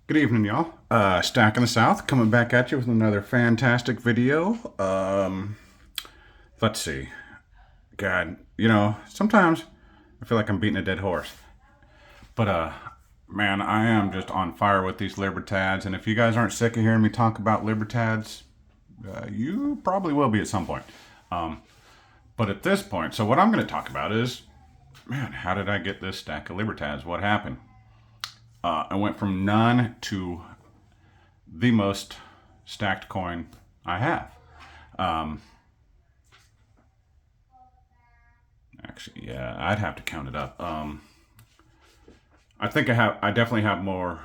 Good evening, y'all. Stack in the South coming back at you with another fantastic video. Let's see. God, sometimes I feel like I'm beating a dead horse. But, man, I am just on fire with these Libertads. And if you guys aren't sick of hearing me talk about Libertads, you probably will be at some point. But at this point, so what I'm going to talk about is, man, how did I get this stack of Libertads? What happened? I went from none to the most stacked coin I have. Um, Actually, yeah, I'd have to count it up. I definitely have more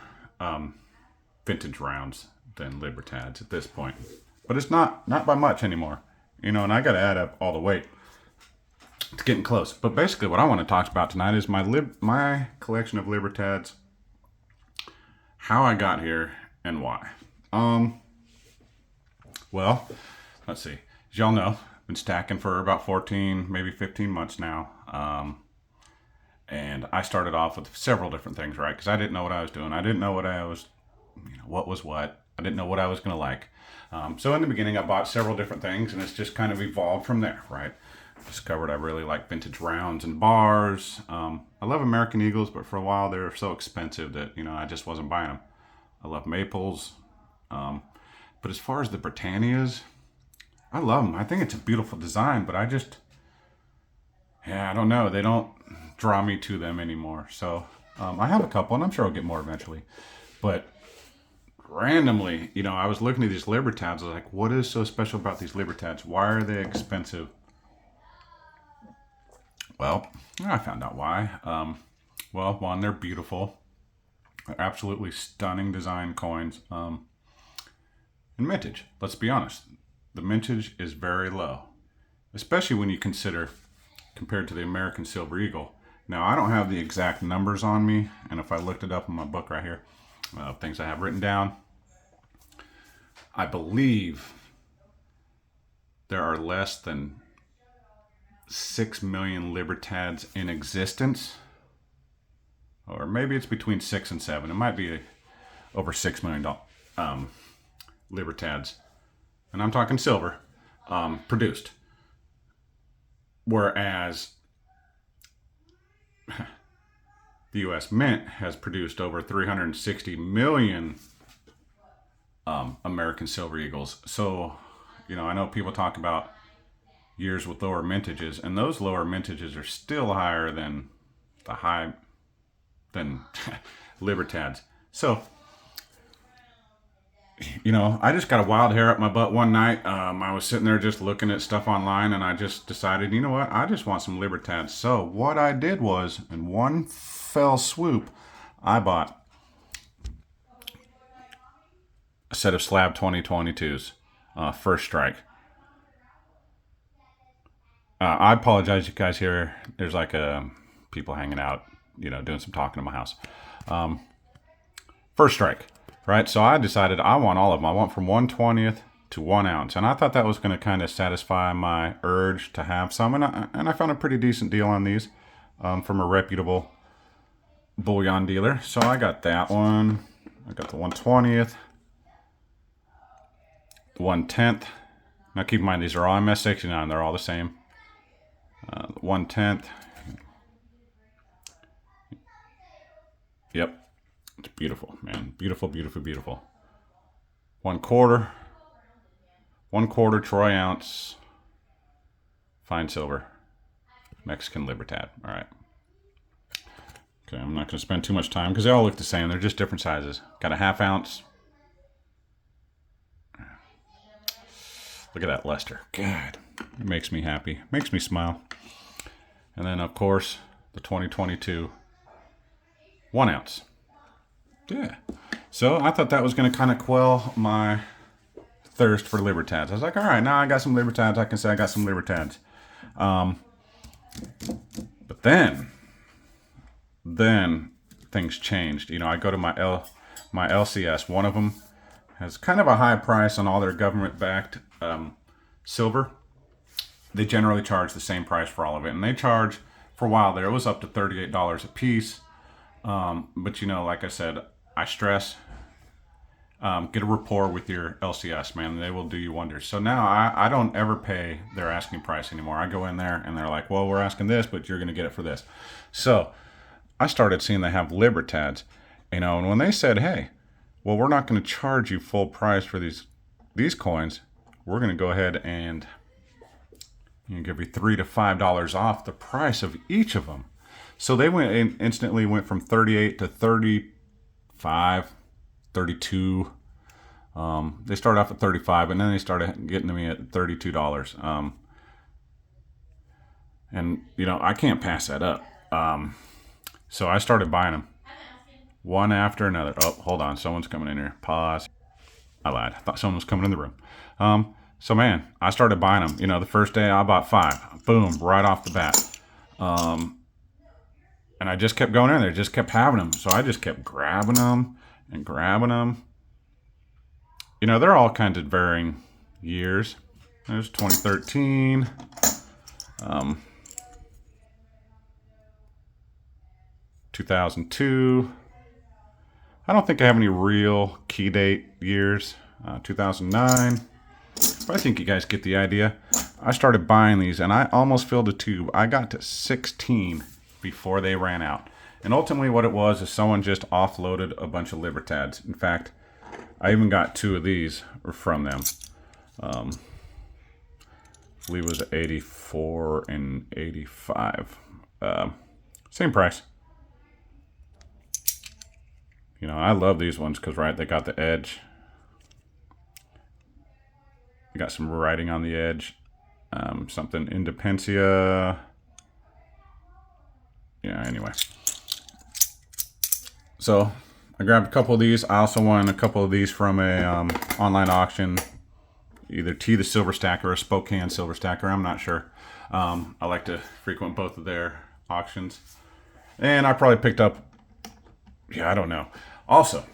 vintage rounds than Libertads at this point, but it's not by much anymore. And I got to add up all the weight. It's getting close. But basically, what I want to talk about tonight is my collection of Libertads, how I got here, and why. Well, let's see. As y'all know, I've been stacking for about 14, maybe 15 months now. And I started off with several different things, right? Because I didn't know what I was doing. I didn't know what was what. I didn't know what I was going to like. So in the beginning, I bought several different things, and it's just kind of evolved from there, right? Discovered I really like vintage rounds and bars. I love American Eagles, but for a while they were so expensive that, I just wasn't buying them. I love maples. But as far as the Britannias, I love them. I think it's a beautiful design, but I don't know. They don't draw me to them anymore. So I have a couple, and I'm sure I'll get more eventually. But randomly, I was looking at these Libertads. I was like, what is so special about these Libertads? Why are they expensive? Well, I found out why. Well, one, they're beautiful. They're absolutely stunning design coins. And mintage, let's be honest. The mintage is very low, especially when you consider compared to the American Silver Eagle. Now, I don't have the exact numbers on me, and if I looked it up in my book right here, things I have written down, I believe there are less than 6 million Libertads in existence, or maybe it's between 6 and 7. It might be over $6 million Libertads, and I'm talking silver, produced. Whereas the U.S. Mint has produced over 360 million American Silver Eagles. So, I know people talk about years with lower mintages, and those lower mintages are still higher than than Libertads. So, I just got a wild hair up my butt one night. I was sitting there just looking at stuff online, and I just decided, you know what? I just want some Libertads. So what I did was, in one fell swoop, I bought a set of slab 2022s, first strike. I apologize, you guys hear there's like people hanging out, doing some talking in my house. First strike, right? So I decided I want all of them. I want from 1/20th to 1 ounce. And I thought that was going to kind of satisfy my urge to have some. And I found a pretty decent deal on these from a reputable bullion dealer. So I got that one. I got the 1/20th, the 1/10th. Now keep in mind, these are all MS69. They're all the same. 1/10th. Yep. It's beautiful, man. Beautiful, beautiful, beautiful. 1/4. 1/4 troy ounce. Fine silver. Mexican Libertad. All right. Okay, I'm not going to spend too much time because they all look the same. They're just different sizes. Got a 1/2 ounce. Look at that luster. God, it makes me happy. Makes me smile. And then, of course, the 2022 1 ounce. Yeah. So I thought that was going to kind of quell my thirst for Libertads. I was like, all right, now I got some Libertads. I can say I got some Libertads. But then things changed. I go to my LCS. One of them has kind of a high price on all their government-backed silver. They generally charge the same price for all of it, and they charge, for a while there, it was up to $38 a piece. But like I said, I stress Get a rapport with your LCS, man. They will do you wonders. So now I don't ever pay their asking price anymore. I go in there and they're like, well, we're asking this, but you're going to get it for this. So I started seeing they have Libertads, and when they said, hey, well, we're not going to charge you full price for these coins. We're going to go ahead and give you $3 to $5 off the price of each of them. So they instantly went from 38 to 35, 32. They started off at 35, and then they started getting to me at $32. And I can't pass that up. So I started buying them one after another. Oh, hold on, someone's coming in here. Pause. I lied. I thought someone was coming in the room. So man, I started buying them. The first day I bought 5. Boom, right off the bat. And I just kept going in there, just kept having them. So I just kept grabbing them and grabbing them. They're all kinds of varying years. There's 2013. 2002. I don't think I have any real key date years. 2009. But I think you guys get the idea. I started buying these and I almost filled a tube. I got to 16 before they ran out. And ultimately what it was is someone just offloaded a bunch of Libertads. In fact, I even got 2 of these from them. I believe it was 84 and 85. Same price. I love these ones because, right, they got the edge. They got some writing on the edge. Something Independencia. Yeah, anyway. So I grabbed a couple of these. I also won a couple of these from a online auction. Either T the Silver Stacker or Spokane Silver Stacker. I'm not sure. I like to frequent both of their auctions. And I probably picked up, I don't know. Also,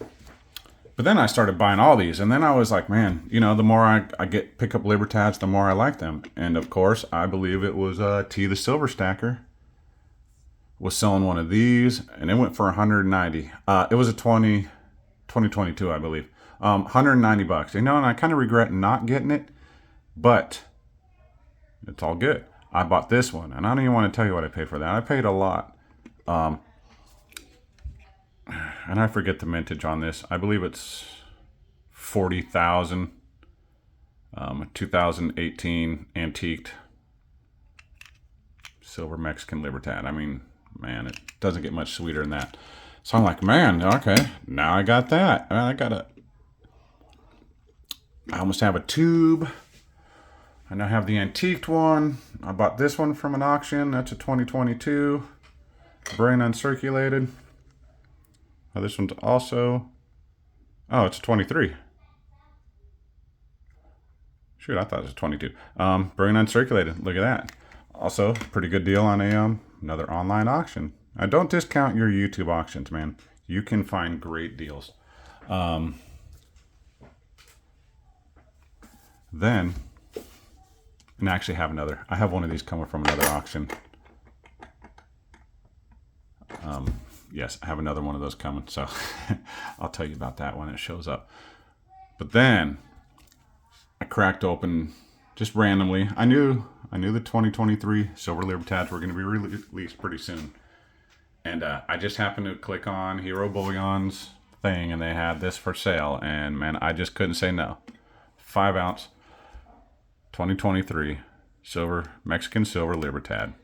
but then I started buying all these, and then I was like, man, the more I pick up Libertads, the more I like them. And of course, I believe it was T the Silver Stacker was selling one of these, and it went for 190. It was a 2022, I believe. 190 bucks. And I kind of regret not getting it, but it's all good. I bought this one, and I don't even want to tell you what I paid for that. I paid a lot. And I forget the mintage on this. I believe it's 40,000. 2018 antiqued silver Mexican Libertad. I mean, man, it doesn't get much sweeter than that. So I'm like, man, okay, now I got that. I almost have a tube. I now have the antiqued one. I bought this one from an auction. That's a 2022. Brain uncirculated. This one's also, it's a 23. Shoot, I thought it was a 22. Brain uncirculated. Look at that. Also, pretty good deal on another online auction. Don't discount your YouTube auctions, man. You can find great deals. Then, and I actually have another. I have one of these coming from another auction. Yes, I have another one of those coming, so I'll tell you about that when it shows up. But then I cracked open just randomly. I knew the 2023 Silver Libertads were going to be released pretty soon. And I just happened to click on Hero Bullion's thing, and they had this for sale. And man, I just couldn't say no. 5 ounce, 2023 Mexican Silver Libertad.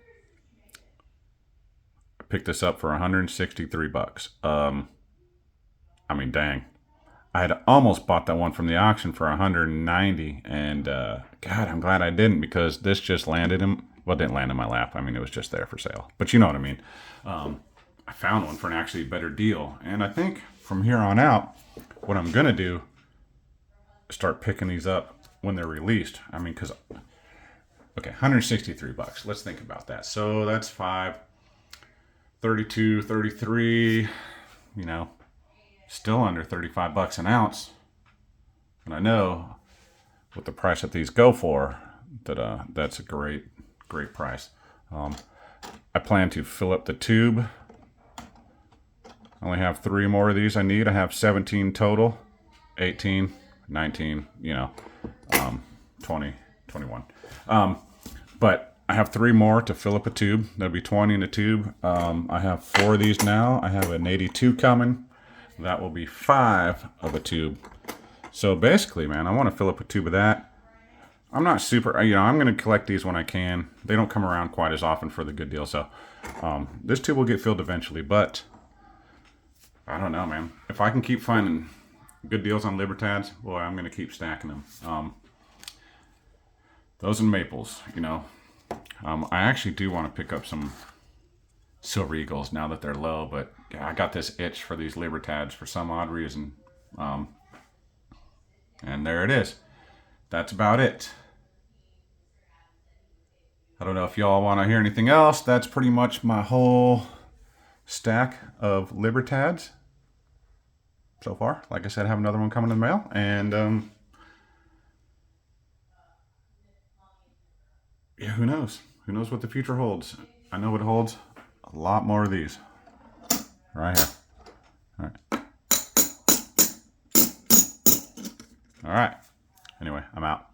Picked this up for 163 bucks. I mean, dang. I had almost bought that one from the auction for 190, and God, I'm glad I didn't, because this just landed in, well, it didn't land in my lap. I mean, it was just there for sale. But you know what I mean. I found one for an actually better deal, and I think from here on out, what I'm gonna do is start picking these up when they're released. I mean, because okay, 163 bucks. Let's think about that. So that's 32, 33, still under 35 bucks an ounce. And I know with the price that these go for, that that's a great price. I plan to fill up the tube. I only have 3 more of these I need. I have 17 total. 18, 19, 20, 21. But I have 3 more to fill up a tube. That'll be 20 in a tube. I have 4 of these now. I have an 82 coming. That will be 5 of a tube. So basically, man, I want to fill up a tube of that. I'm not super, I'm going to collect these when I can. They don't come around quite as often for the good deal. So this tube will get filled eventually, but I don't know, man. If I can keep finding good deals on Libertads, boy, I'm going to keep stacking them. Those and maples, I actually do want to pick up some Silver Eagles now that they're low, but yeah, I got this itch for these Libertads for some odd reason. And there it is. That's about it. I don't know if y'all want to hear anything else. That's pretty much my whole stack of Libertads so far. Like I said, I have another one coming in the mail, and yeah, who knows? Who knows what the future holds? I know it holds a lot more of these right here. All right. All right. Anyway, I'm out.